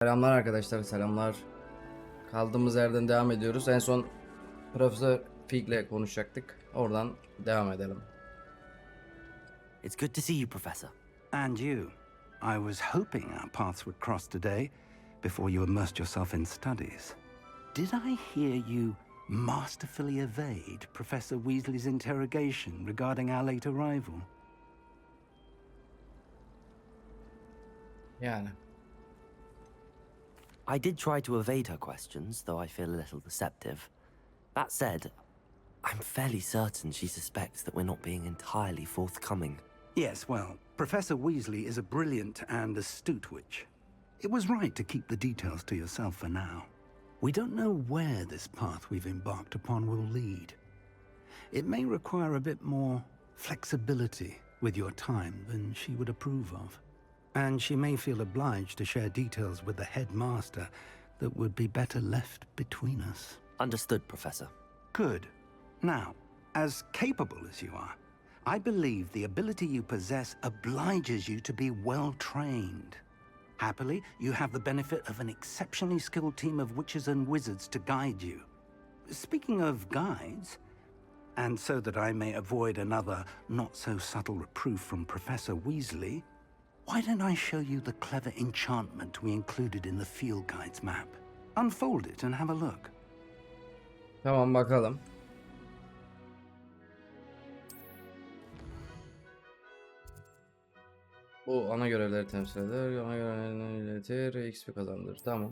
Selamlar arkadaşlar, selamlar. Kaldığımız yerden devam ediyoruz. En son Profesör Fig'le konuşacaktık. Oradan devam edelim. It's good to see you, Professor. And you. I was hoping our paths would cross today before you immersed yourself in studies. Did I hear you masterfully evade Professor Weasley's interrogation regarding our late arrival? Yani. I did try to evade her questions, though I feel a little deceptive. That said, I'm fairly certain she suspects that we're not being entirely forthcoming. Yes, well, Professor Weasley is a brilliant and astute witch. It was right to keep the details to yourself for now. We don't know where this path we've embarked upon will lead. It may require a bit more flexibility with your time than she would approve of. And she may feel obliged to share details with the headmaster that would be better left between us. Understood, Professor. Good. Now, as capable as you are, I believe the ability you possess obliges you to be well trained. Happily, you have the benefit of an exceptionally skilled team of witches and wizards to guide you. Speaking of guides, and so that I may avoid another not-so-subtle reproof from Professor Weasley, why don't I show you the clever enchantment we included in the field guide's map? Unfold it and have a look. Tamam, bakalım. Bu ana görevleri temsil eder. Ana görevlerini iletir. XP kazandırır. Tamam.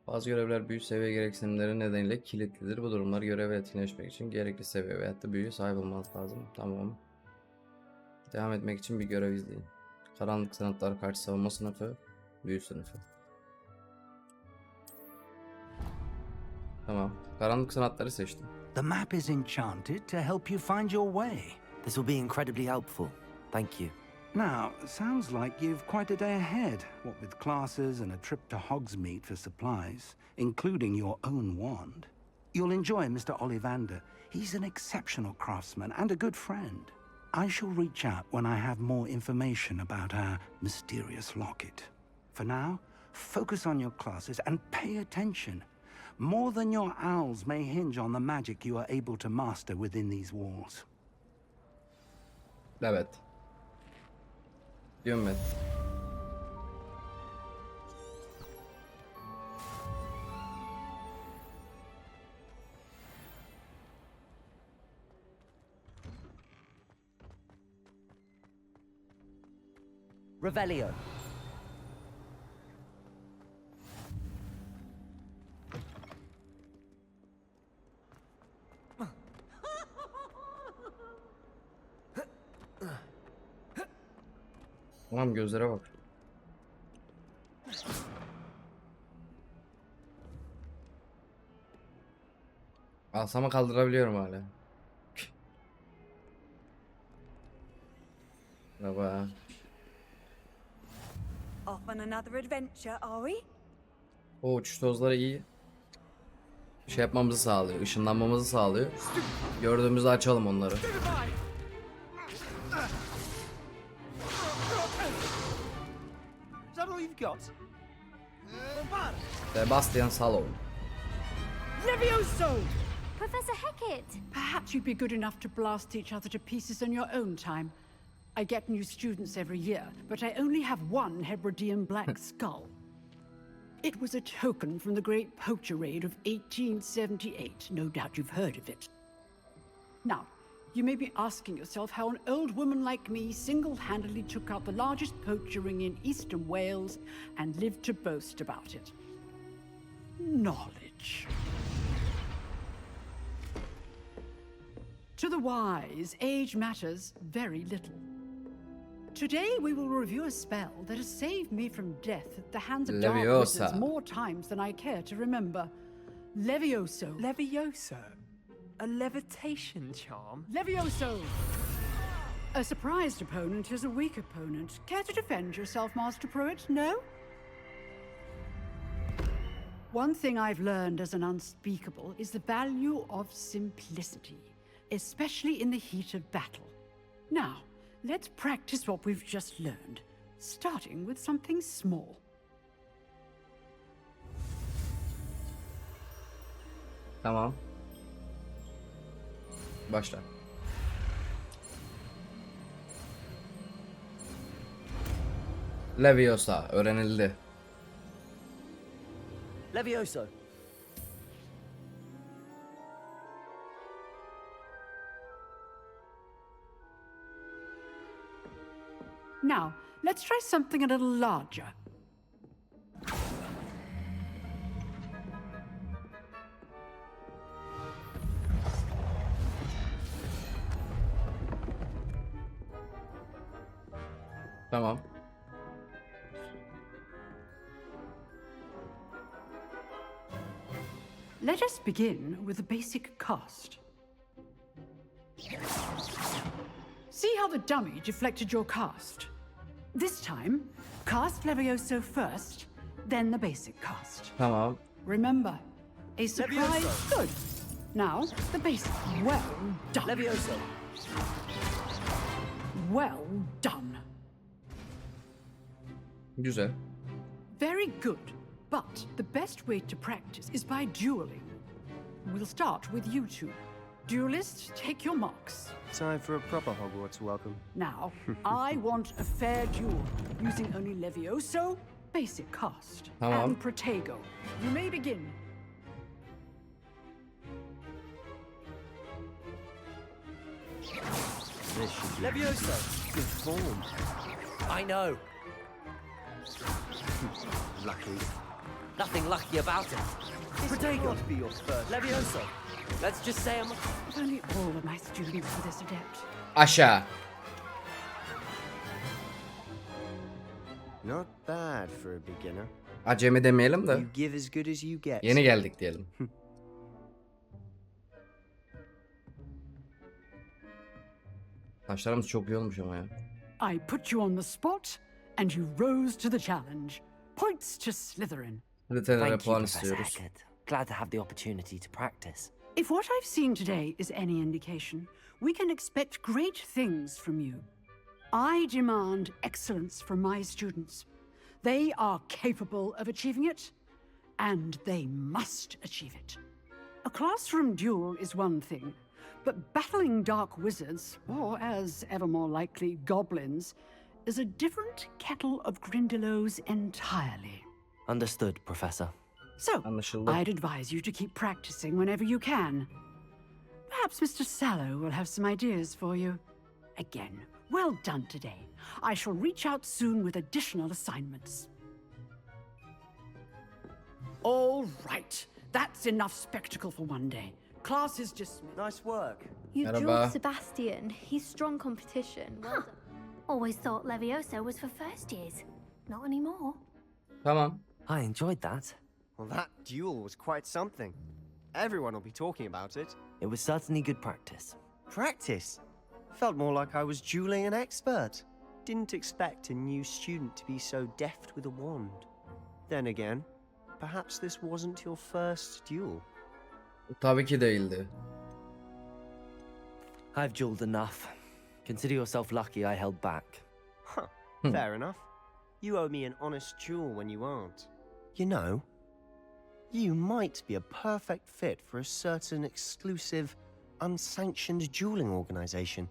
Bazı görevler büyü seviye gereksinimleri nedeniyle kilitlidir. Bu durumlar göreve etkinleşmek için gerekli seviye veyahut da büyüye sahip olmanız lazım. Tamam. Devam etmek için bir görev izleyin. Karanlık sanatlar karşı savunma sınıfı, büyü sınıfı. Tamam. Karanlık sanatları seçtim. The map is enchanted to help you find your way. This will be incredibly helpful. Thank you. Now, sounds like you've quite a day ahead, what with classes and a trip to Hogsmeade for supplies, including your own wand. You'll enjoy Mr. Ollivander. He's an exceptional craftsman and a good friend. I shall reach out when I have more information about our mysterious locket. For now, focus on your classes and pay attention. More than your owls may hinge on the magic you are able to master within these walls. Evet. Diyorum ben. Revelio. Tamam, gözlere bak. Asama kaldırabiliyorum hala. Merhaba. Off on another adventure, are we? O uçuş tozları iyi. Şey yapmamızı sağlıyor, ışınlanmamızı sağlıyor. Gördüğümüzde açalım onları. Is that all you've got? Bombarda! Sebastian Sallow. Levioso! Professor Hecat! Perhaps you'd be good enough to blast each other to pieces in your own time. I get new students every year, but I only have one Hebridean black skull. It was a token from the Great Poacher Raid of 1878. No doubt you've heard of it. Now, you may be asking yourself how an old woman like me single-handedly took out the largest poacher ring in eastern Wales and lived to boast about it. Knowledge. To the wise, age matters very little. Today we will review a spell that has saved me from death at the hands of dark Leviosa. wizards more times than I care to remember. Levioso. Levioso? A levitation charm? Levioso! A surprised opponent is a weak opponent. Care to defend yourself, Master Pruitt? No? One thing I've learned as an unspeakable is the value of simplicity, especially in the heat of battle. Now, let's practice what we've just learned, starting with something small. Tamam. Başla. Leviosa öğrenildi. Levioso. Now, let's try something a little larger. Tamam. Let us begin with the basic cast. See how the dummy deflected your cast? This time, cast Levioso first, then the basic cast. Tamam. Remember, a surprise. Levioso. Good. Now, the basic. Well done. Levioso. Well done. Güzel. Very good. But the best way to practice is by dueling. We'll start with you two. Duelists, take your marks. Time for a proper Hogwarts welcome. Now, I want a fair duel, using only Levioso, basic cast, Tamam. and Protego. You may begin. This should be Levioso. good form. I know. Lucky. Nothing lucky about it. Protego. Be your first. Levioso. Let's just say I'm... If only all of my students were this adept. Aşağı. Not bad for a beginner. Acemi demeyelim de. You give as good as you get. Yeni geldik diyelim. Taşlarımız çok iyi olmuş ama ya. I put you on the spot, and you rose to the challenge. Points to Slytherin. Slytherin'e Thank you, puan Professor istiyoruz. Eckert. Glad to have the opportunity to practice. If what I've seen today is any indication, we can expect great things from you. I demand excellence from my students. They are capable of achieving it, and they must achieve it. A classroom duel is one thing, but battling dark wizards, or as ever more likely, goblins, is a different kettle of grindylows entirely. Understood, Professor. So, Anlaşıldı. I'd advise you to keep practicing whenever you can. Perhaps Mr. Sallow will have some ideas for you. Again, well done today. I shall reach out soon with additional assignments. All right, that's enough spectacle for one day. Class is dismissed. Nice work. You've Merhaba. drawn Sebastian. He's strong competition. Well done. Always thought Levioso was for first years. Not anymore. Tamam. I enjoyed that. Well, that duel was quite something. Everyone will be talking about it. It was certainly good practice. Practice? Felt more like I was dueling an expert. Didn't expect a new student to be so deft with a wand. Then again, perhaps this wasn't your first duel. Tabii ki değildi. I've dueled enough. Consider yourself lucky I held back. Huh, fair enough. You owe me an honest duel when you aren't. You know, you might be a perfect fit for a certain exclusive, unsanctioned dueling organization.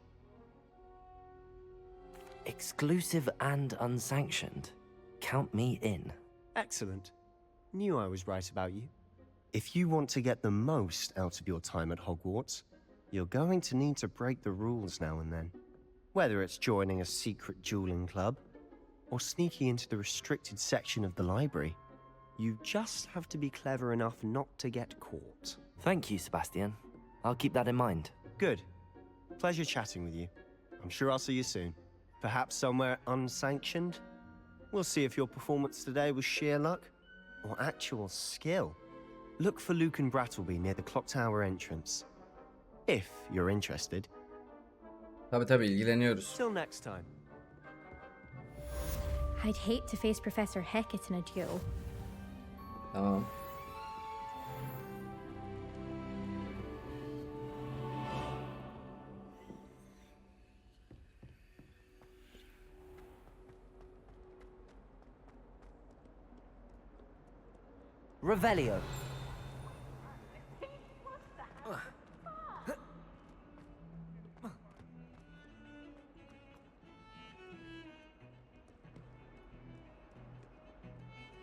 Exclusive and unsanctioned. Count me in. Excellent. Knew I was right about you. If you want to get the most out of your time at Hogwarts, you're going to need to break the rules now and then. Whether it's joining a secret dueling club, or sneaking into the restricted section of the library, you just have to be clever enough not to get caught. Thank you, Sebastian. I'll keep that in mind. Good. Pleasure chatting with you. I'm sure I'll see you soon. Perhaps somewhere unsanctioned? We'll see if your performance today was sheer luck or actual skill. Look for Luke and Brattleby near the clock tower entrance. If you're interested. Tabii ilgileniyoruz. Till next time. I'd hate to face Professor Hecat in a duel. Tamam. Revelio.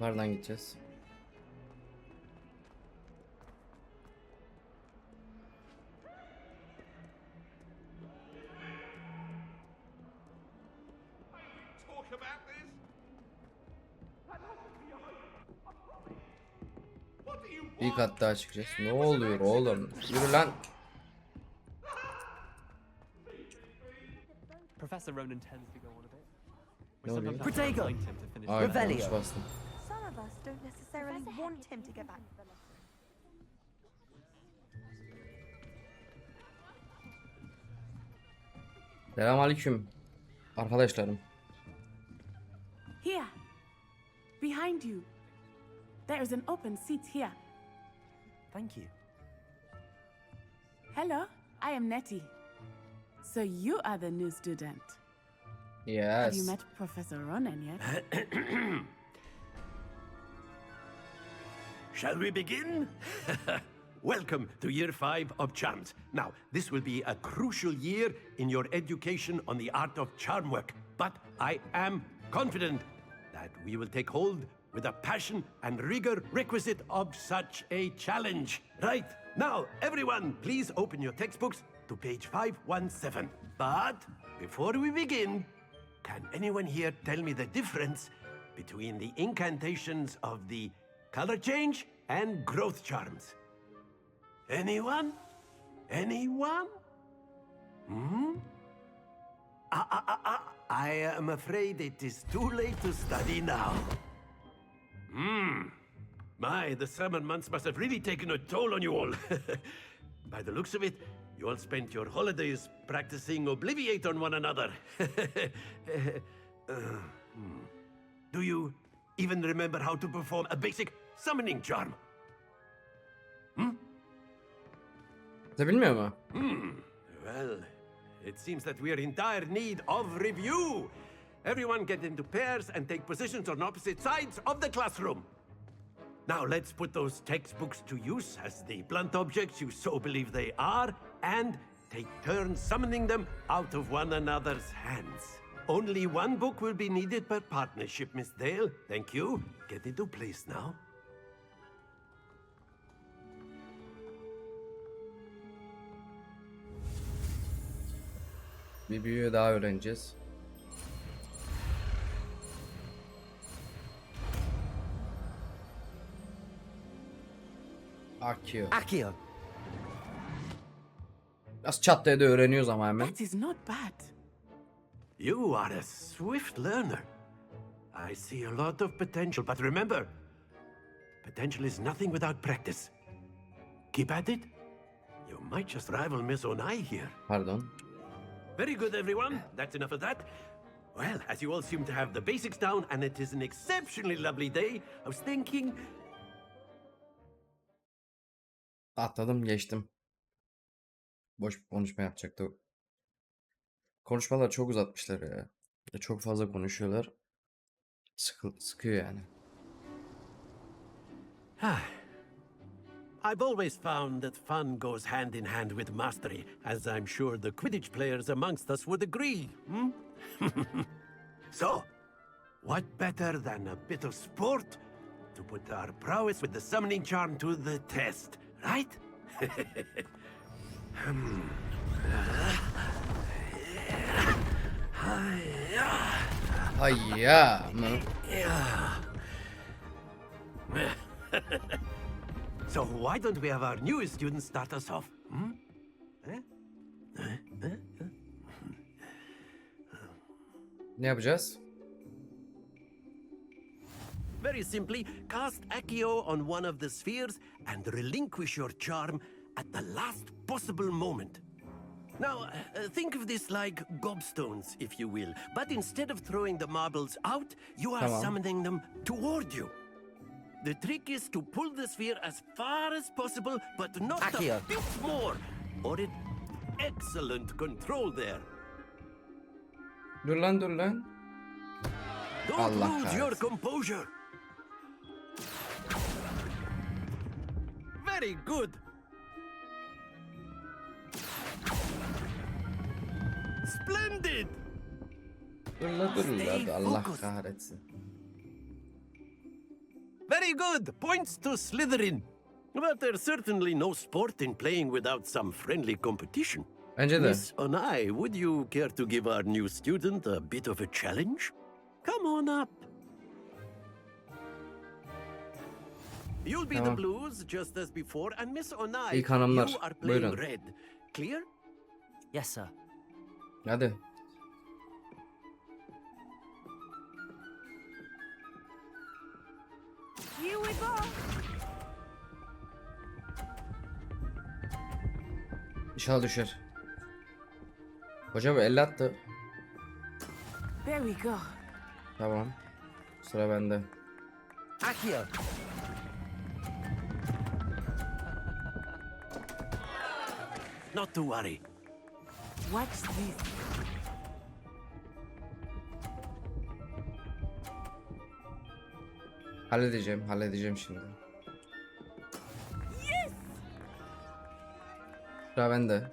Nereden gideceğiz? Bir kat daha çıkacağız. Ne oluyor oğlum? Yürü lan. Professor Ronan tends to go on a bit. Ne oluyor? Protego! Him to finish. Aynen Revelio. yanlış bastım. Some of us don't necessarily want him to get back. Selamünaleyküm arkadaşlarım. Here, behind you. There is an open seat here. Thank you. Hello, I am Nettie. So you are the new student. Have Yes. you met Professor Ronan yet? Shall we begin? Welcome to Year 5 of Charms. Now, this will be a crucial year in your education on the art of charm work, but I am confident that we will take hold with the passion and rigor requisite of such a challenge. Right, now, everyone, please open your textbooks to page 517. But before we begin, can anyone here tell me the difference between the incantations of the color change and growth charms? Anyone? Anyone? Hmm? I am afraid it is too late to study now. My, the summer months must have really taken a toll on you all. By the looks of it, you all spent your holidays practicing Obliviate on one another. Do you even remember how to perform a basic summoning charm? Sen bilmiyor mu? Well, it seems that we are in dire need of review. Everyone get into pairs and take positions on opposite sides of the classroom. Now let's put those textbooks to use as the blunt objects you so believe they are, and take turns summoning them out of one another's hands. Only one book will be needed per partnership, Miss Dale. Thank you. Get into place now. Bir büyü daha öğreneceğiz. Akio. Accio. Biraz çat diye de öğreniyoruz ama hemen. That is not bad. You are a swift learner. I see a lot of potential, but remember, potential is nothing without practice. Keep at it. You might just rival Miss Onai here. Pardon. Very good, everyone. That's enough of that. Well, as you all seem to have the basics down, and it is an exceptionally lovely day, I was thinking... Atladım geçtim. Boş bir konuşma yapacaktı. Konuşmalar çok uzatmışlar ya. Çok fazla konuşuyorlar. Sıkıyor yani. I've always found that fun goes hand in hand with mastery, as I'm sure the Quidditch players amongst us would agree. So, what better than a bit of sport to put our prowess with the summoning charm to the test, right? Hayya mı? So why don't we have our newest student start us off? Ne yapacağız? Very simply, cast Accio on one of the spheres and relinquish your charm at the last possible moment. Now, think of this like gobstones, if you will. But instead of throwing the marbles out, you are Tamam. summoning them toward you. The trick is to pull the sphere as far as possible, but not Accio. a bit more. Or it... Excellent control there. Dur lan dur lan. Don't Allah lose your kahretsin. composure. Very good. Splendid. Dur la dur la. Stay Allah focused. kahretsin. Very good. Points to Slytherin. But there's certainly no sport in playing without some friendly competition. Bence de. Miss Onai, would you care to give our new student a bit of a challenge? Come on up. You'll be the blues just as before, and Miss Onai, İlk hanımlar, you are playing buyurun. red. Clear? Yes, sir. Hadi. Here we go. İnşallah düşer. Hoca bu 50 attı. There we go. Tamam. Sıra bende. Accio. Not to worry. Watch this. Halledeceğim şimdi. Yes! Sıra bende.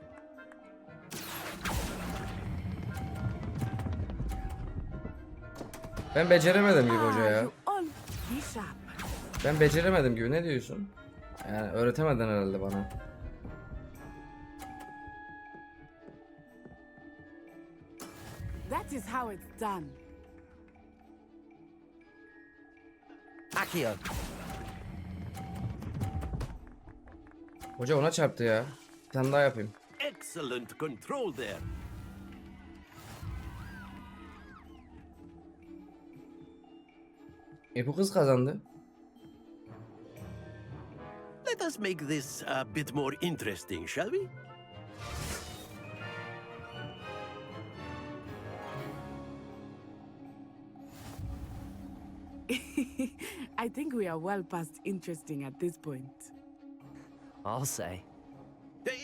Ben beceremedim gibi hoca ya. You all be sharp. Ben beceremedim gibi, ne diyorsun? Yani öğretemedin herhalde bana. That is how it's done. Accio. Hoca ona çarptı ya. Bir tane daha yapayım. Excellent control there. Bu kız kazandı. Let us make this a bit more interesting, shall we? I think we are well past interesting at this point. I'll say.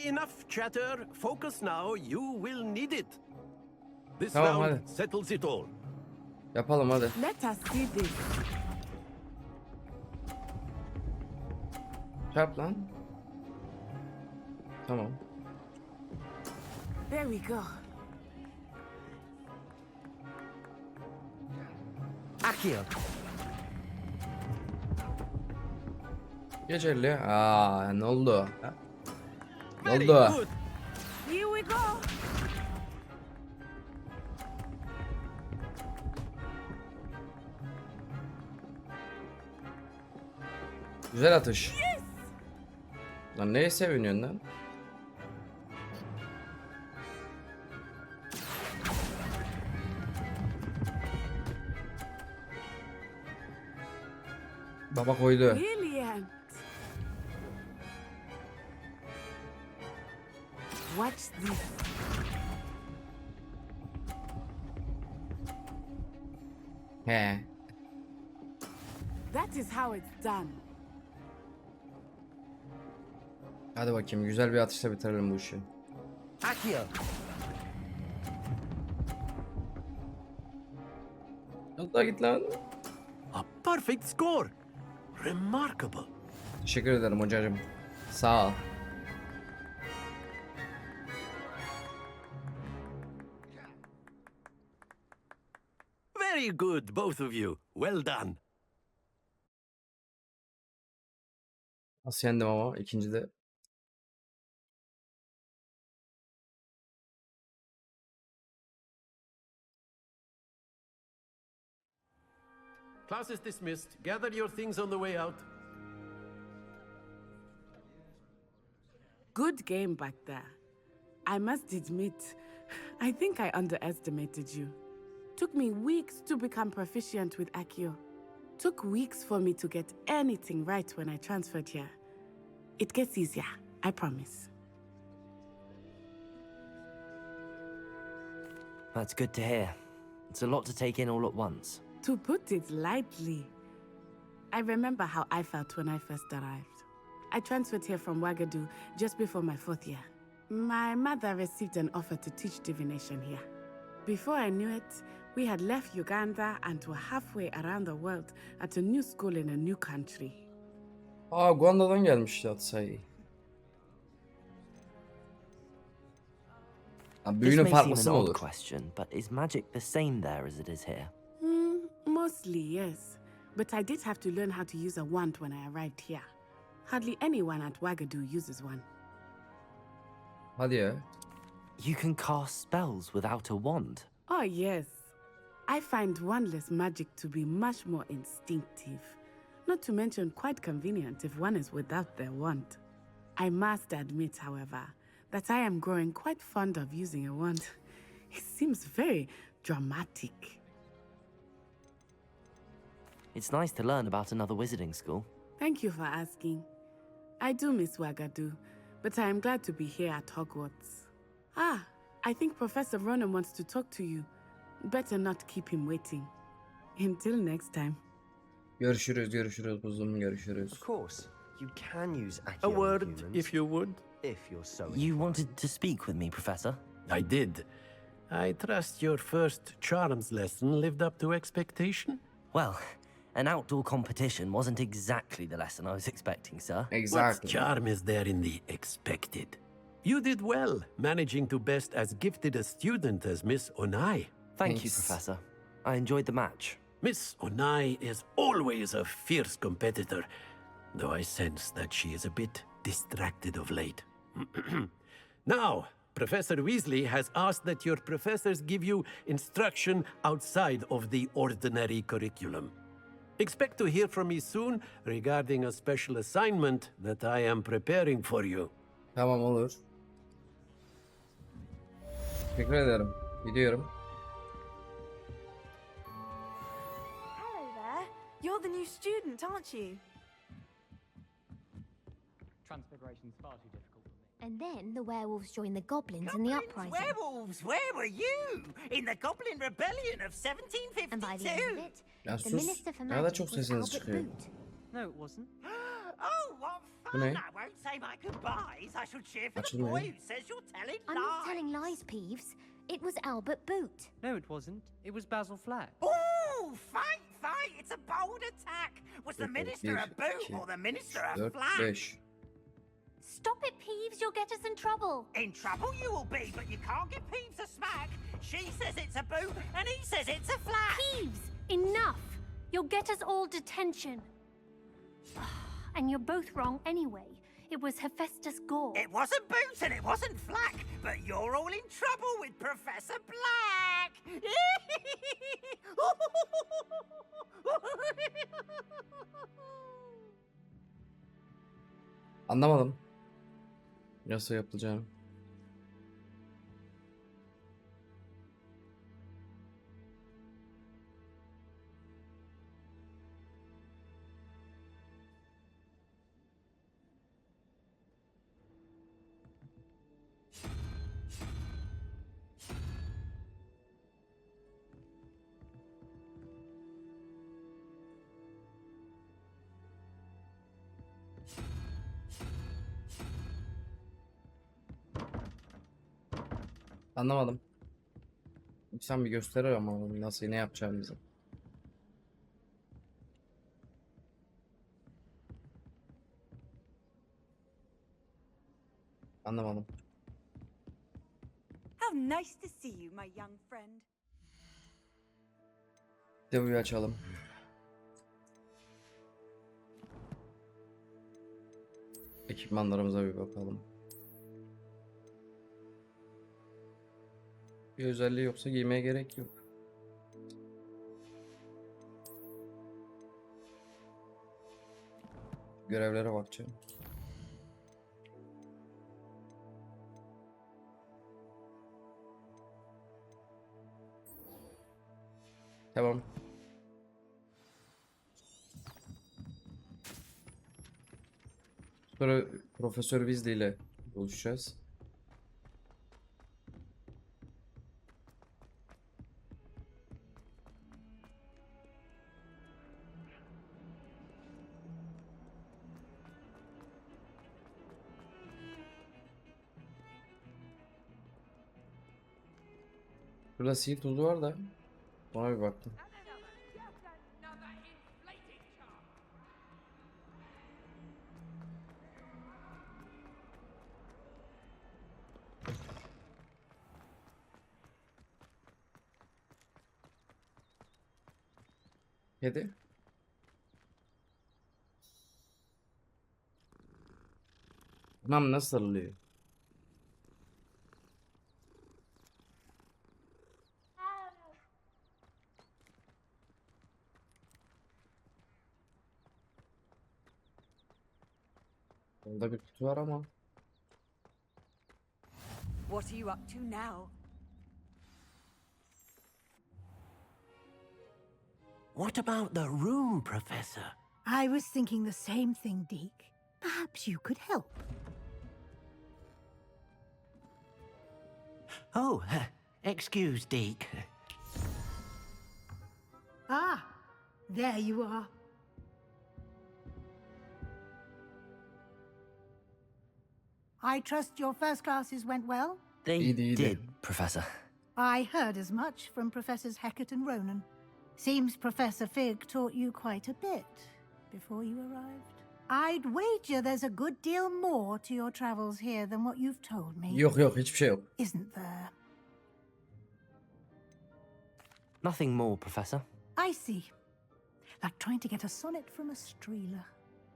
Enough chatter. Focus now. You will need it. This Tamam, round hadi. settles it all. Yapalım hadi. Let us see this. Çarp lan. Tamam. There we go. Accio. Geç 50. Aa, ne oldu? Ha? Ne Very oldu? good. Here we go. Güzel atış. Lan neye seviniyorsun lan? Baba koydu. Brilliant. Watch this. He. That is how it's done. Hadi bakayım, güzel bir atışla bitirelim bu işi. Accio. Hatta git lan. A perfect score. Remarkable. Teşekkür ederim hocacığım. Sağ ol. Very good, both of you. Well done. Nasıl yendim ama ikincide. Class is dismissed. Gather your things on the way out. Good game back there. I must admit, I think I underestimated you. Took me weeks to become proficient with Accio. Took weeks for me to get anything right when I transferred here. It gets easier, I promise. That's good to hear. It's a lot to take in all at once. To put it lightly, I remember how I felt when I first arrived. I transferred here from Wagadu just before my 4th year. My mother received an offer to teach divination here. Before I knew it, we had left Uganda and were halfway around the world at a new school in a new country. Aa, Uganda'dan gelmiş Yatsay. This Büyünün may seem farklısı an mı odd olur? question, but is magic the same there as it is here? Mostly, yes. but I did have to learn how to use a wand when I arrived here. Hardly anyone at Wagadu uses one. Hadi ya. You can cast spells without a wand. Oh, yes. I find wandless magic to be much more instinctive. Not to mention quite convenient if one is without their wand. I must admit, however, that I am growing quite fond of using a wand. It seems very dramatic. It's nice to learn about another wizarding school. Thank you for asking. I do miss Wagadu, but I am glad to be here at Hogwarts. Ah, I think Professor Ronan wants to talk to you. Better not keep him waiting. Until next time. Görüşürüz kuzum, görüşürüz. Of course, you can use A Accio word, humans, if you would. if you're so You wanted to speak with me, Professor? I did. I trust your first charms lesson lived up to expectation? Well, an outdoor competition wasn't exactly the lesson I was expecting, sir. What charm is there in the expected? You did well, managing to best as gifted a student as Miss Onai. Thank you, Professor. I enjoyed the match. Miss Onai is always a fierce competitor, though I sense that she is a bit distracted of late. Now, Professor Weasley has asked that your professors give you instruction outside of the ordinary curriculum. Expect to hear from me soon regarding a special assignment that I am preparing for you. Tamam, olur. Teşekkür ederim. Gidiyorum. Hello there. You're the new student, aren't you? Transfiguration's far too difficult for me. And then the werewolves joined the goblins in the uprising. Werewolves, where were you? In the Goblin Rebellion of 1752? And by the end of it, Ya the sus. Minister for Ne kadar Magic çok was sesiniz Albert çıkıyor. Boot. No, it wasn't. Oh, what Bu fun! ne? I won't say my goodbyes. I shall cheer for the Açılmıyor. boy who says you're telling I'm lies. not telling lies, Peeves. It was Albert Boot. No, it wasn't. It was Basil Flack. Oh, fight! It's a bold attack. Was the minister a boot or the minister a 4, flag? 5. Stop it, Peeves. You'll get us in trouble. In trouble you will be, but you can't give Peeves a smack. She says it's a boot, and he says it's a flag. Peeves, enough. You'll get us all detention. And you're both wrong anyway. It was Hephaestus Gore. It wasn't Boots and it wasn't Flack, but you're all in trouble with Professor Black. Anlamadım. Nasıl yapılacağını. Anlamadım. Sen bir gösterir ama nasıl, ne yapacağımızı. Anlamadım. How nice to see you, my young friend. Videoyu açalım. Ekipmanlarımıza bir bakalım. Bir özelliği yoksa giymeye gerek yok. Görevlere bakacağım. Tamam. Sonra Profesör Weasley ile buluşacağız. Burada sihir tozu var da ona bir baktım. Kedi. Tamam, nasıl sarılıyor? Onda bir kutu var ama. What are you up to now? What about the room, Professor? I was thinking the same thing, Deke. Perhaps you could help. Oh, excuse, Deke. Ah, there you are. I trust your first classes went well? They İyiydi. did, Professor. I heard as much from Professors Hecat and Ronan. Seems Professor Fig taught you quite a bit before you arrived. I'd wager there's a good deal more to your travels here than what you've told me. Yok yok, hiçbir şey yok. Isn't there? Nothing more, Professor. I see. Like trying to get a sonnet from a streeler.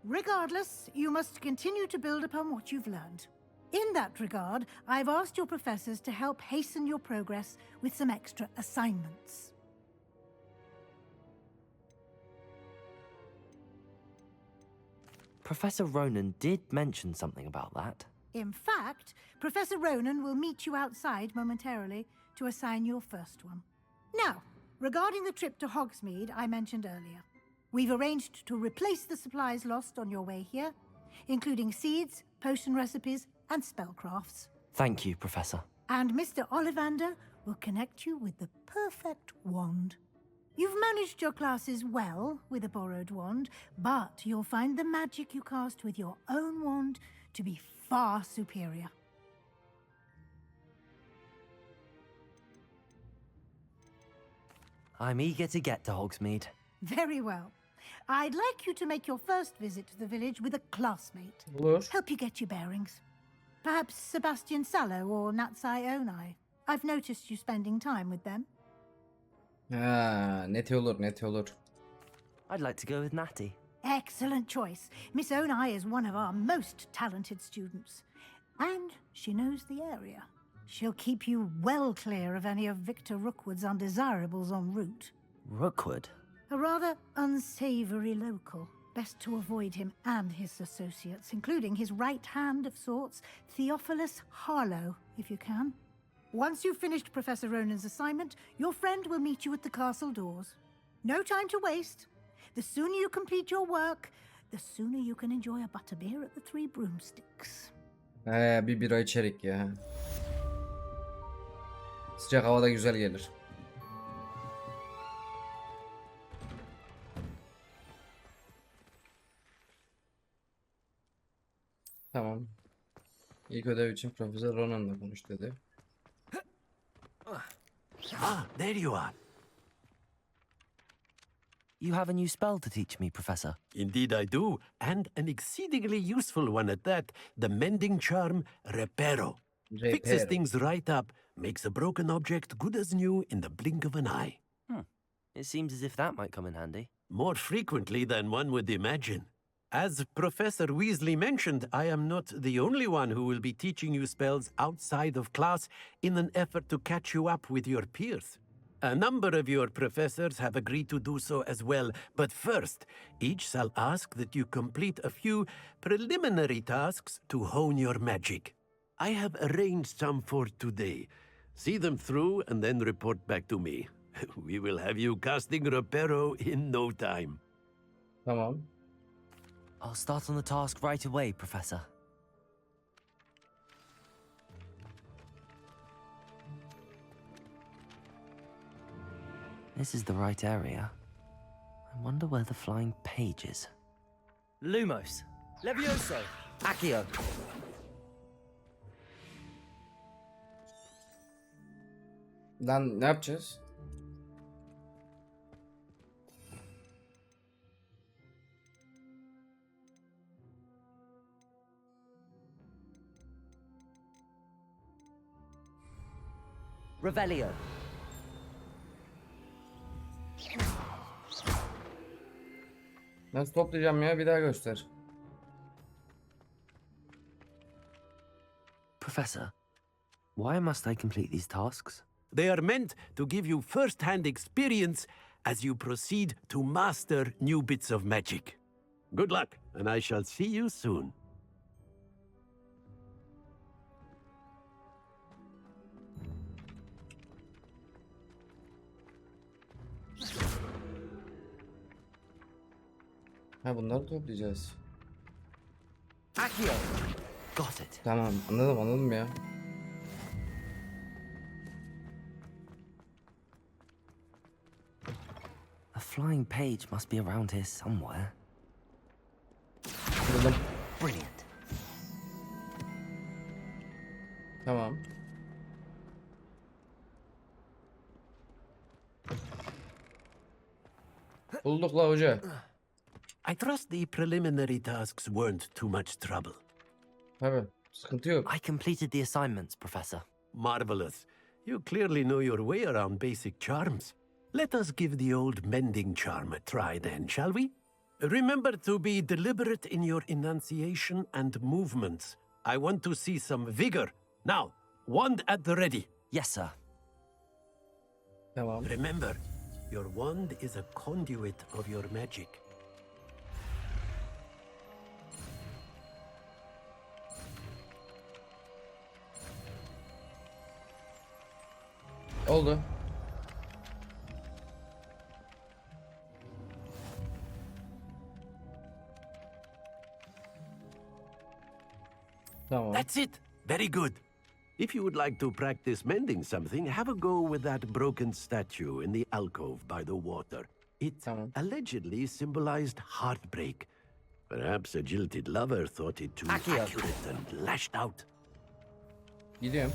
Regardless, you must continue to build upon what you've learned. In that regard, I've asked your professors to help hasten your progress with some extra assignments. Professor Ronan did mention something about that. In fact, Professor Ronan will meet you outside momentarily to assign your first one. Now, regarding the trip to Hogsmeade I mentioned earlier, we've arranged to replace the supplies lost on your way here, including seeds, potion recipes, and spellcrafts. Thank you, Professor. And Mr. Ollivander will connect you with the perfect wand. You've managed your classes well with a borrowed wand, but you'll find the magic you cast with your own wand to be far superior. I'm eager to get to Hogsmeade. Very well. I'd like you to make your first visit to the village with a classmate. Olur. Help you get your bearings. Perhaps Sebastian Sallow or Natsai Onai. I've noticed you spending time with them. Ha, net olur, net olur. I'd like to go with Natty. Excellent choice. Miss Onai is one of our most talented students. And she knows the area. She'll keep you well clear of any of Victor Rookwood's undesirables en route. Rookwood? A rather unsavory local. Best to avoid him and his associates, including his right hand of sorts, Theophilus Harlow, if you can. Once you've finished Professor Ronan's assignment, your friend will meet you at the castle doors. No time to waste. The sooner you complete your work, the sooner you can enjoy a butterbeer at the Three Broomsticks. Bir bira içerik ya. Sıcak havada güzel gelir. Tamam. İlk ödev için Profesör Ronan'la konuş dedi. Ah, there you are. You have a new spell to teach me, Professor. Indeed I do, and an exceedingly useful one at that, the mending charm Reparo. Fixes things right up, makes a broken object good as new in the blink of an eye. It seems as if that might come in handy. More frequently than one would imagine. As Professor Weasley mentioned, I am not the only one who will be teaching you spells outside of class in an effort to catch you up with your peers. A number of your professors have agreed to do so as well, but first, each shall ask that you complete a few preliminary tasks to hone your magic. I have arranged some for today. See them through and then report back to me. We will have you casting Reparo in no time. Tamam. I'll start on the task right away, Professor. This is the right area. I wonder where the flying page is. Lumos, Levioso, Accio. Lan ne yapacağız? Revelio. Nasıl toplayacağım ya? Bir daha göster. Professor, why must I complete these tasks? They are meant to give you first-hand experience as you proceed to master new bits of magic. Good luck, and I shall see you soon. Ha, bunları toplayacağız. Accio! Got it. Tamam, anladım ya. A flying page must be around here somewhere. Buldum. Brilliant. Tamam. Bulduk la hoca. I trust the preliminary tasks weren't too much trouble. Tabii, sıkıntı yok. I completed the assignments, Professor. Marvelous. You clearly know your way around basic charms. Let us give the old mending charm a try then, shall we? Remember to be deliberate in your enunciation and movements. I want to see some vigor. Now, wand at the ready. Yes, sir. Tamam. Remember, your wand is a conduit of your magic. Oldu. Tamam. That's it. Very good. If you would like to practice mending something, have a go with that broken statue in the alcove by the water. It allegedly symbolized heartbreak. Perhaps a jilted lover thought it too accurate and lashed out. Gidiyorum.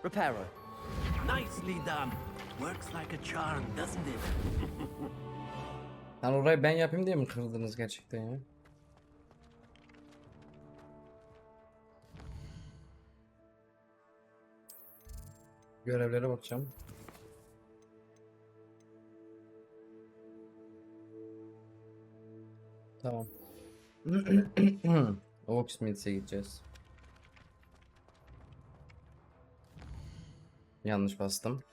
Reparo. Nicely done. Works like a charm, doesn't it? Lan orayı ben yapayım diye mi kırdınız gerçekten ya? Görevlere bakacağım. Tamam. Oaksmith'e gideceğiz. Yanlış bastım.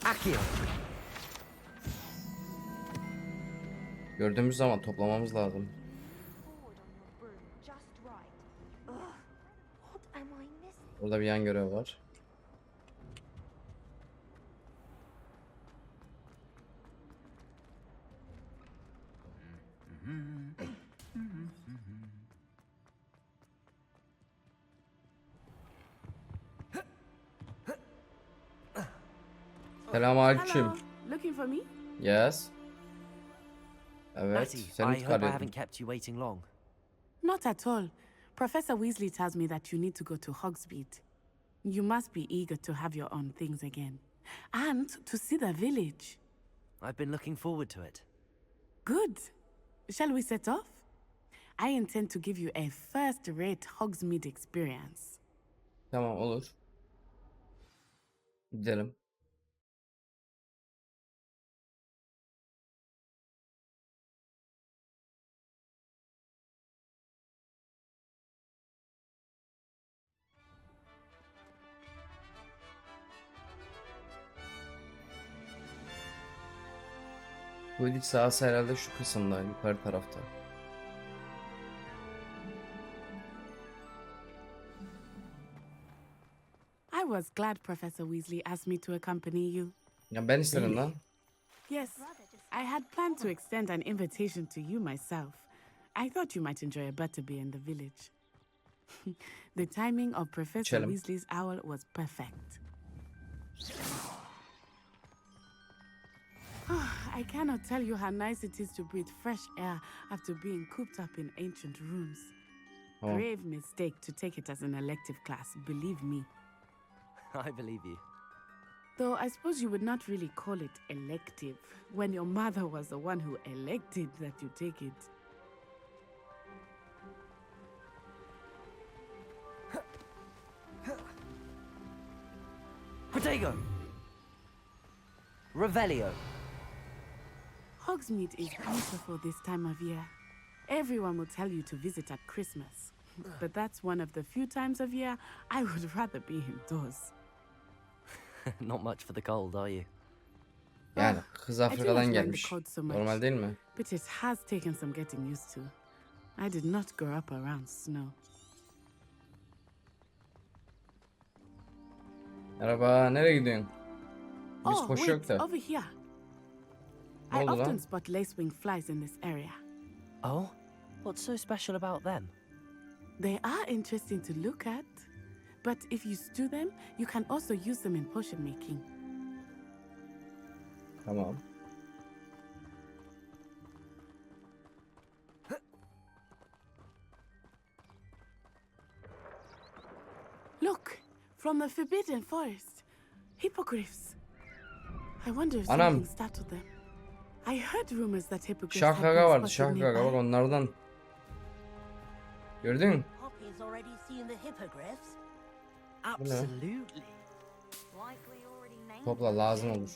Accio. Gördüğümüz zaman toplamamız lazım. Burada bir yan görev var. Selamünaleyküm. Hello. Looking for me? Yes. Evet, Matty, seni I hope I çıkarıyordum. haven't kept you waiting long. Not at all. Professor Weasley tells me that you need to go to Hogsmeade. You must be eager to have your own things again. And to see the village. I've been looking forward to it. Good. Shall we set off? I intend to give you a first-rate Hogsmeade experience. Tamam, olur. Gidelim. Bu iç sahası herhalde şu kısımda, yukarı tarafta. I was glad Professor Weasley asked me to accompany you. Ya ben isterim lan. Yes, I had planned to extend an invitation to you myself. I thought you might enjoy a butterbeer in the village. The timing of Professor İçelim. Weasley's owl was perfect. I cannot tell you how nice it is to breathe fresh air after being cooped up in ancient rooms. Oh. Grave mistake to take it as an elective class, believe me. I believe you. Though I suppose you would not really call it elective when your mother was the one who elected that you take it. Protego! Revelio. Hogsmeade is beautiful this time of year. Everyone will tell you to visit at Christmas. But that's one of the few times of year I would rather be indoors. Not much for the cold, are you? Yani kız I do Afrika'dan not mind the gelmiş. cold so much, Normal değil mi? but it has taken some getting used to. I did not grow up around snow. Merhaba, nereye gidiyorsun? Biz Oh, koşu yok wait, da. over here. Ne I oldu often lan? spot lacewing flies in this area. Oh? What's so special about them? They are interesting to look at, but if you stew them, you can also use them in potion making. Tamam. Look, from the Forbidden Forest, hippogriffs. I wonder if Anam. something startled them. I heard rumors that hippogriffs Şahgaga vardı, spotted şahgaga bak nearby. onlardan. Gördün mü? Poppy's already seen the hippogriffs. Absolutely. Likely already named. Topla, lazım olur.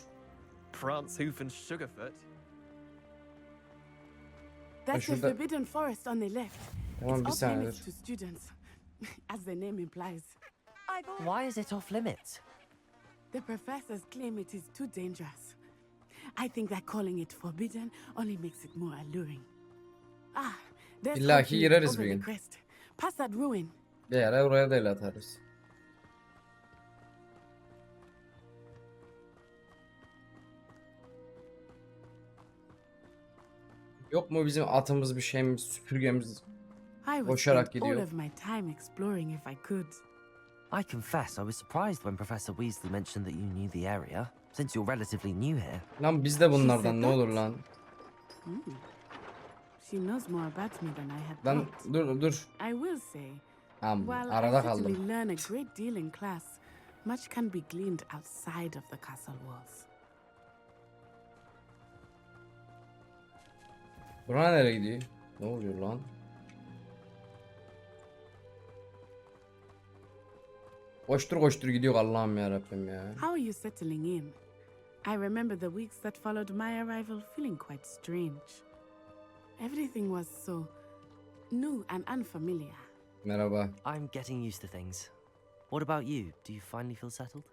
Prance Hoof and Sugarfoot. That's the şurada- Forbidden Forest on the left. Tamam, bir It's off saniye limits dur. to students, as the name implies. Why is it off limits? The professors claim it is too dangerous. I think that calling it forbidden only makes it more alluring. Ah, there's İlla ki Hogsmeade gireriz over bir the gün. crest. Past that ruin. Bir ara oraya da el atarız. Yok mu bizim atımız, bir şeyimiz, süpürgemiz? I would Koşarak spend all gidiyor. of my time exploring if I could. I confess I was surprised when Professor Weasley mentioned that you knew the area, since you're relatively new here. Lan biz de bunlardan, ne olur lan. Hmm. She knows more about me than I had Lan thought. dur. I will say, Tamam, while arada I certainly kaldım. learn a great deal in class, much can be gleaned outside of the castle walls. Bura nereye gidiyor? Ne oluyor lan? Koştur gidiyor Allah'ım ya Rabbim ya. How are you settling in? I remember the weeks that followed my arrival feeling quite strange. Everything was so new and unfamiliar. Merhaba. I'm getting used to things. What about you? Do you finally feel settled?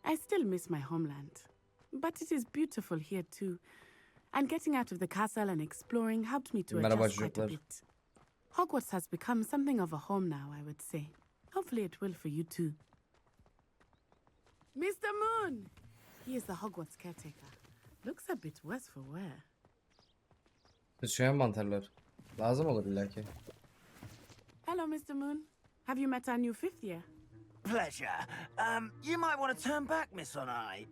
I still miss my homeland, but it is beautiful here too. And getting out of the castle and exploring helped me to Merhaba adjust quite a çocuklar. bit. Hogwarts has become something of a home now, I would say. Hopefully it will for you too. Mr. Moon! He is the Hogwarts caretaker. Looks a bit worse for wear. Sıçrayan mantarlar. Lazım olur illaki. Hello, Mr. Moon. Have you met our new fifth year? Pleasure. You might want to turn back, Miss Onai.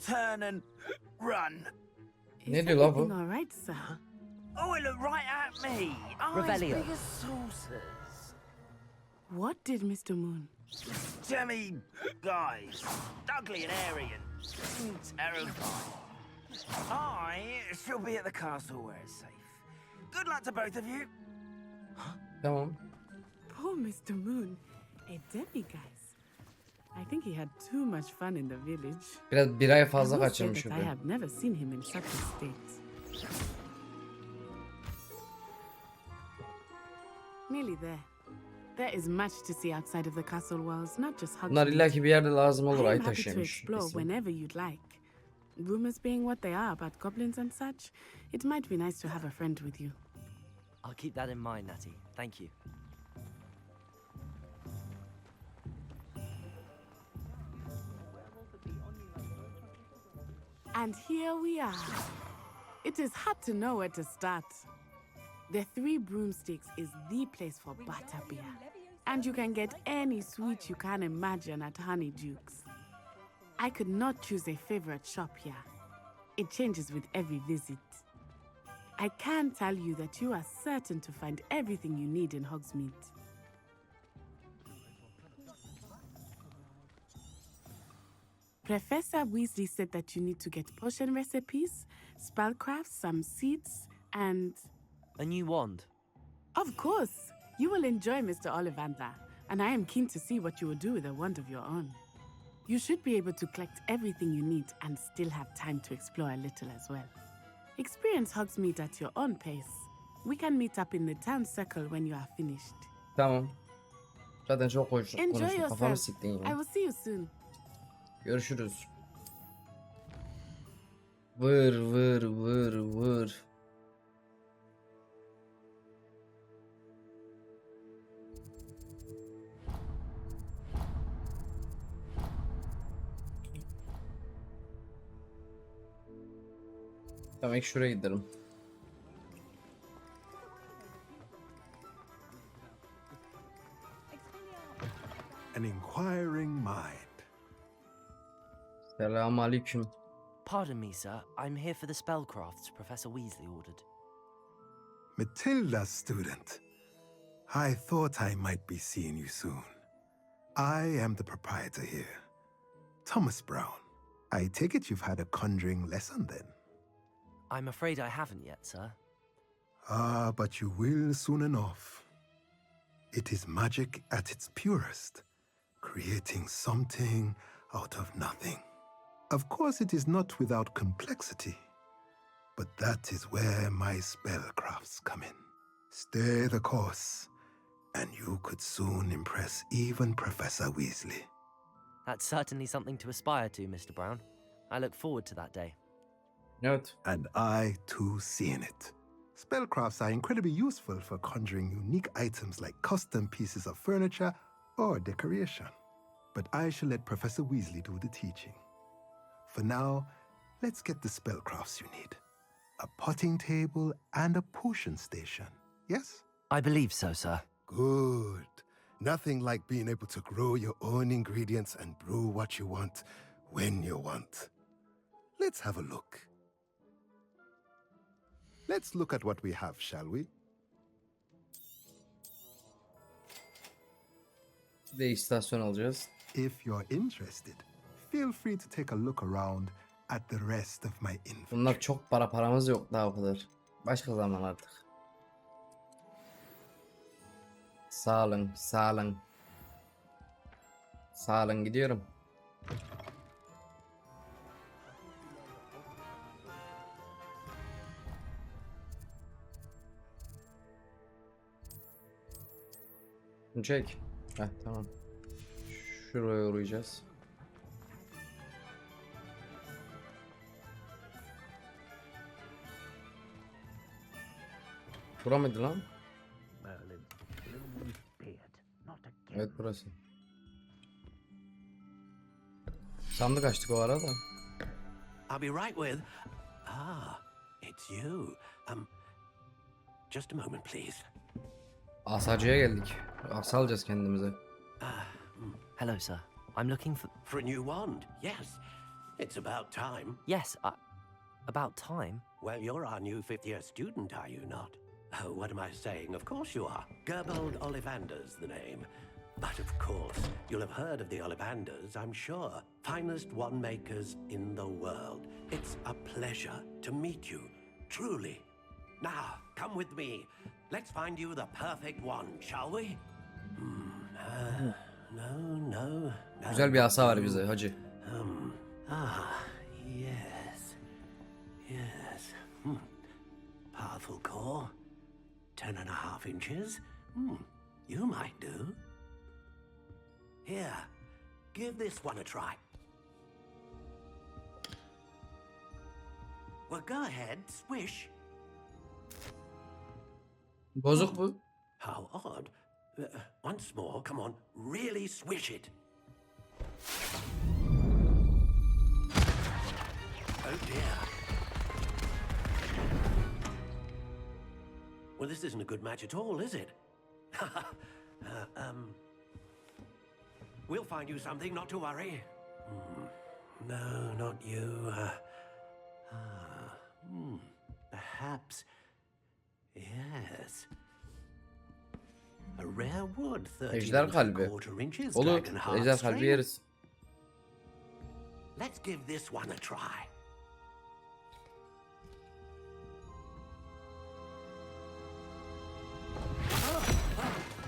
Turn and run. Ne diyor la bu? Everything all right, sir? Oh, it looked right at me. Eyes Revelio. big as saucers. What did Mr. Moon? Demi guys. Ugly and airy and terrifying. I shall be at the castle where it's safe. Good luck to both of you. Tamam. Poor Mr. Moon. A demiguise. I think he had too much fun in the village. Biraz bir ay I fazla will say kaçırmış that I gibi. have never seen him in such a state. Nearly there. There is much to see outside of the castle walls, not just Bunlar Hogsmeade. illaki bir yerde lazım olur, I ay am happy to taşıyamış. explore kesin. whenever you'd like. Rumors being what they are about goblins and such, it might be nice to have a friend with you. I'll keep that in mind, Natty. Thank you. And here we are. It is hard to know where to start. The Three Broomsticks is the place for butterbeer. And you can get any sweet you can imagine at Honeyduke's. I could not choose a favorite shop here. It changes with every visit. I can tell you that you are certain to find everything you need in Hogsmeade. Professor Weasley said that you need to get potion recipes, spellcrafts, some seeds, and... A new wand. Of course! You will enjoy Mr. Ollivander, and I am keen to see what you will do with a wand of your own. You should be able to collect everything you need and still have time to explore a little as well. Experience Hogsmeade at your own pace. We can meet up in the town circle when you are finished. Tamam. Zaten çok Enjoy konuştum. Kafamı yourself. siktin I ya. will see you soon. Görüşürüz. Vır vır vır vır. Tamam, ilk şuraya gidelim. An inquiring mind. Selamun aleyküm. Pardon me, sir. I'm here for the spellcrafts Professor Weasley ordered. Matilda, student. I thought I might be seeing you soon. I am the proprietor here, Thomas Brown. I take it you've had a conjuring lesson then? I'm afraid I haven't yet, sir. Ah, but you will soon enough. It is magic at its purest, creating something out of nothing. Of course, it is not without complexity, but that is where my spellcrafts come in. Stay the course, and you could soon impress even Professor Weasley. That's certainly something to aspire to, Mr. Brown. I look forward to that day. Evet. And I, too, see in it. Spellcrafts are incredibly useful for conjuring unique items like custom pieces of furniture or decoration. But I shall let Professor Weasley do the teaching. For now, let's get the spellcrafts you need. A potting table and a potion station, yes? I believe so, sir. Good. Nothing like being able to grow your own ingredients and brew what you want when you want. Let's have a look. Let's look at what we have, shall we? Bir de istasyon alacağız. If you're interested, feel free to take a look around at the rest of my info. Bunlar çok paramız yok daha o kadar. Başka zaman artık. Sağ olun, sağ olun. Sağ olun, gidiyorum. Bunu çek. Heh, tamam. Şuraya uğrayacağız. Bura mıydı lan? Evet, burası. Sandık açtık o arada. I'll be right with... Ah, it's you. Just a moment, please. Asacıya geldik. Asa alacağız kendimize. Hello, sir. I'm looking for a new wand. Yes, it's about time. Yes, about time? Well, you're our new fifth-year student, are you not? Oh, what am I saying? Of course you are. Gerbold Ollivander's the name. But of course, you'll have heard of the Ollivanders, I'm sure. Finest wand makers in the world. It's a pleasure to meet you, truly. Now, come with me. Let's find you the perfect wand, shall we? No. Güzel bir asa var bize hacı. Yes. Powerful core. 10.5 inches. You might do. Here, give this one a try. Well, go ahead, swish. Bozuk bu. How odd. Once more, come on, really swish it. Oh dear. Well, this isn't a good match at all, is it? We'll find you something, not to worry. No, not you. Perhaps. Yes. A rare wood, 13 Ejder kalbi. inches, Olur. dragon heart Ejder kalbi string. yeriz. Let's give this one a try.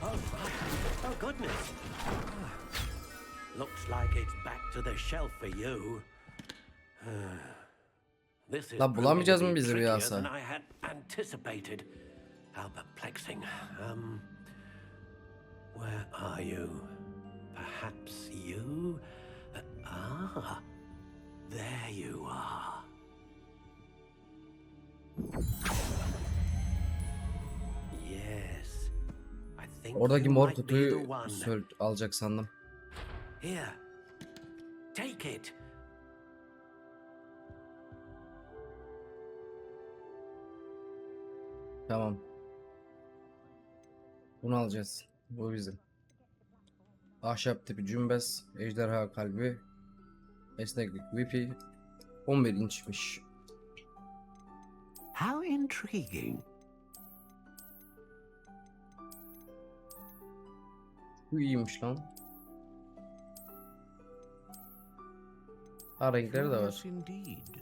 Oh, right. Oh, goodness. Looks like it's back to the shelf for you. This is La bulamayacağız mı proving to be bizi bir trickier asa? than I had anticipated. How perplexing. Where are you? Perhaps you? There you are. Yes. I think Oradaki you mor might be kutuyu the one. alacak sandım. Here. Take it. Tamam. Bunu alacağız. Bu bizim. Ahşap tipi cümbez, ejderha kalbi, esneklik vipi, 11 inçmiş. How intriguing. Bu iyiymiş lan. Ha, renkleri de var. Curious indeed.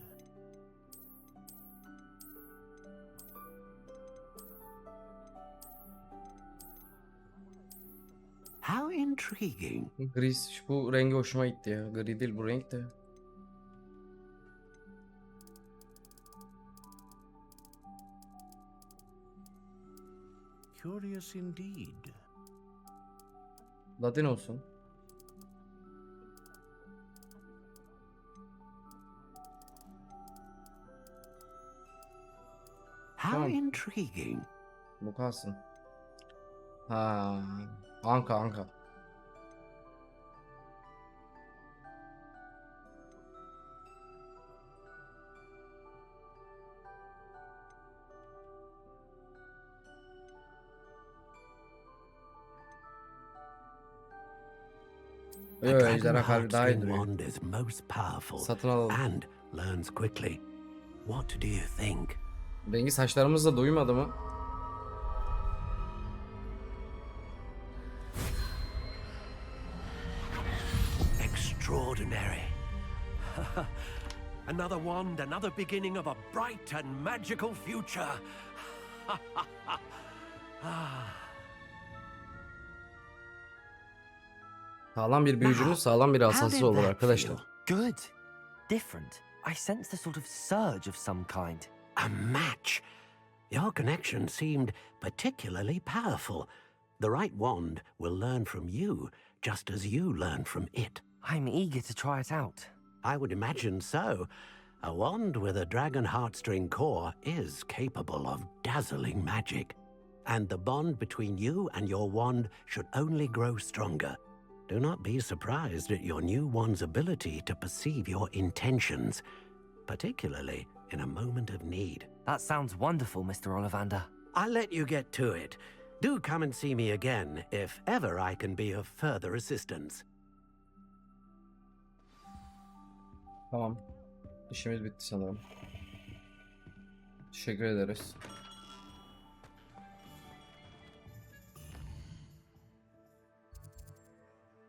How intriguing. Gri, bu rengi hoşuma gitti ya. Gri değil bu renk de. Curious indeed. Latin olsun. How Tamam. intriguing. Bu kalsın. Ha, Anka. A Yo, dragon ejderha kalbi daha iyi heartstring duruyor. wand is most powerful Satın alalım. and learns quickly. What do you think? Rengi saçlarımızla doymadı mı? Extraordinary. Another wand, another beginning of a bright and magical future. Sağlam bir büyücümüz, sağlam bir How asası did olur that arkadaşlar. feel? Good. Different. I sensed a sort of surge of some kind. A match. Your connection seemed particularly powerful. The right wand will learn from you, just as you learn from it. I'm eager to try it out. I would imagine so. A wand with a dragon heartstring core is capable of dazzling magic. And the bond between you and your wand should only grow stronger. Do not be surprised at your new wand's ability to perceive your intentions, particularly in a moment of need. That sounds wonderful, Mr. Ollivander. I'll let you get to it. Do come and see me again if ever I can be of further assistance. Tamam. İşimiz bitti sanırım. Teşekkür ederiz.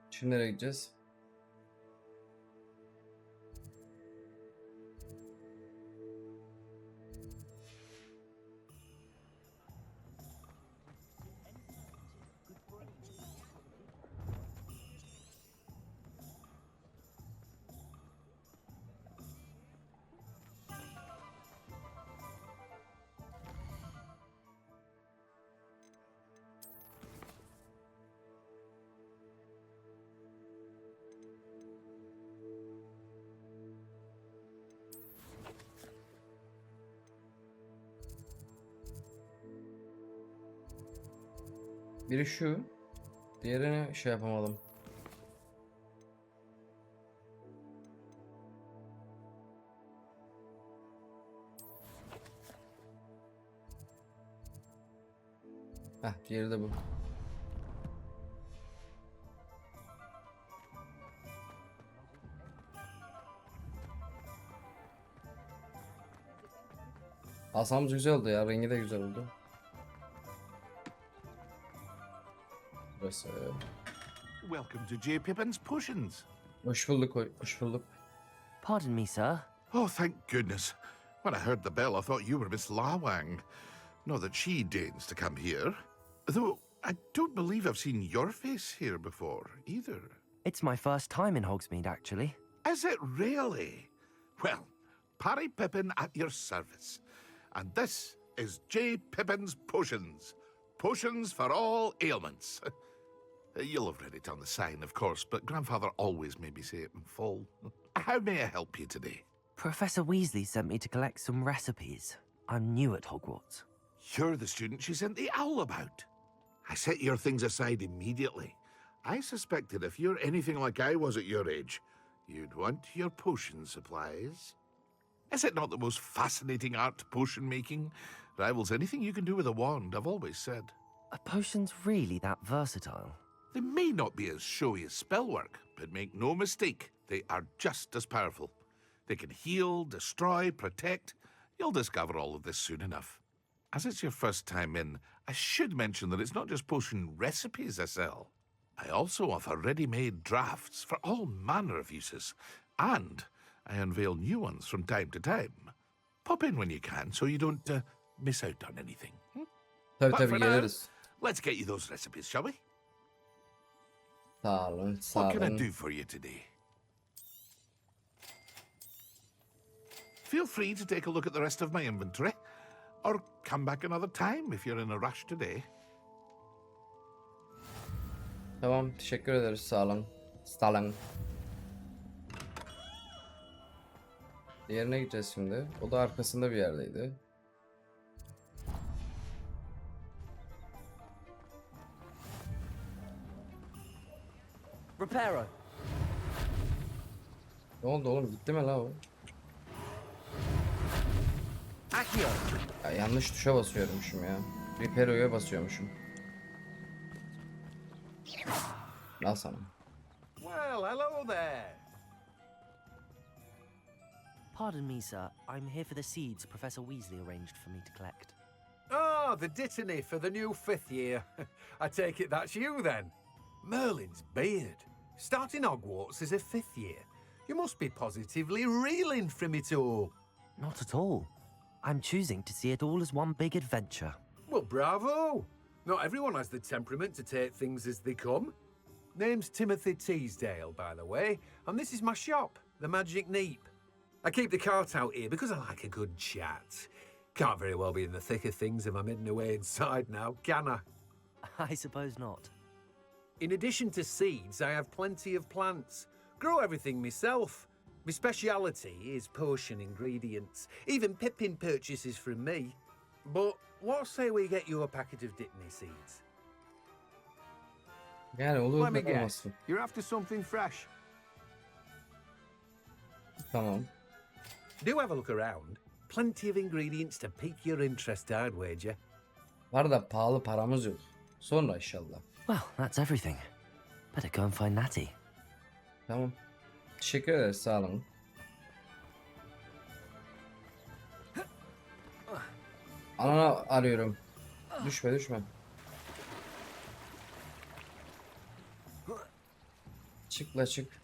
Şimdi nereye gideceğiz? Biri şu. Diğerini şey yapamadım. Heh, diğeri de bu. Asamız güzel oldu ya. Rengi de güzel oldu. Burası. Welcome to J. Pippin's Potions. Hoş bulduk, hoş bulduk. Pardon me, sir. Oh, thank goodness. When I heard the bell, I thought you were Miss Lawang. Not that she deigns to come here. Though I don't believe I've seen your face here before, either. It's my first time in Hogsmeade, actually. Is it really? Well, Parry Pippin at your service. And this is J. Pippin's Potions. Potions for all ailments. You'll have read it on the sign, of course, but Grandfather always made me say it in full. How may I help you today? Professor Weasley sent me to collect some recipes. I'm new at Hogwarts. You're the student she sent the owl about. I set your things aside immediately. I suspected if you're anything like I was at your age, you'd want your potion supplies. Is it not the most fascinating art, potion making? Rivals anything you can do with a wand, I've always said. Are potions really that versatile? They may not be as showy as spellwork, but make no mistake, they are just as powerful. They can heal, destroy, protect. You'll discover all of this soon enough. As it's your first time in, I should mention that it's not just potion recipes I sell. I also offer ready-made drafts for all manner of uses, and I unveil new ones from time to time. Pop in when you can so you don't miss out on anything. Tabii But tabii for now, geliriz. let's get you those recipes, shall we? Sağ olun, sağ What can I olun. do for you today? Feel free to take a look at the rest of my inventory, or come back another time if you're in a rush today. Tamam, teşekkür ederiz, sağ olun. Sağ olun. Diğerine gideceğiz şimdi. O da arkasında bir yerdeydi. Reparo. Ne oldu oğlum? Gitti mi la o? Accio. Ya yanlış tuşa basıyormuşum ya. Repair'e basıyormuşum. Al sana. Well, hello there. Pardon me, sir. I'm here for the seeds Professor Weasley arranged for me to collect. Ah, the dittany for the new 5th year. I take it that's you then. Merlin's beard. Starting Hogwarts as a 5th year. You must be positively reeling from it all. Not at all. I'm choosing to see it all as one big adventure. Well, bravo. Not everyone has the temperament to take things as they come. Name's Timothy Teasdale, by the way, and this is my shop, the Magic Neep. I keep the cart out here because I like a good chat. Can't very well be in the thick of things if I'm hidden away inside now, can I? I suppose not. In addition to seeds, I have plenty of plants. Grow everything myself. My speciality is potion ingredients. Even Pippin purchases from me. But what say we get you a packet of Dittany seeds? Yani olur Let me da guess. olmasın. You're after something fresh. Tamam. Do have a look around. Plenty of ingredients to pique your interest, I'd wager. Var da pahalı paramız yok. Sonra inşallah. Well, that's everything. Better go and find Natty. Tamam. Teşekkür ederiz, sağ olun. Ananı arıyorum. Düşme düşme. Çık la çık.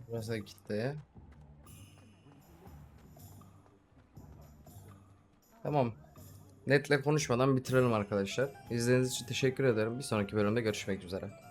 Burası da kilitli. Tamam. Netle konuşmadan bitirelim arkadaşlar. İzlediğiniz için teşekkür ederim. Bir sonraki bölümde görüşmek üzere.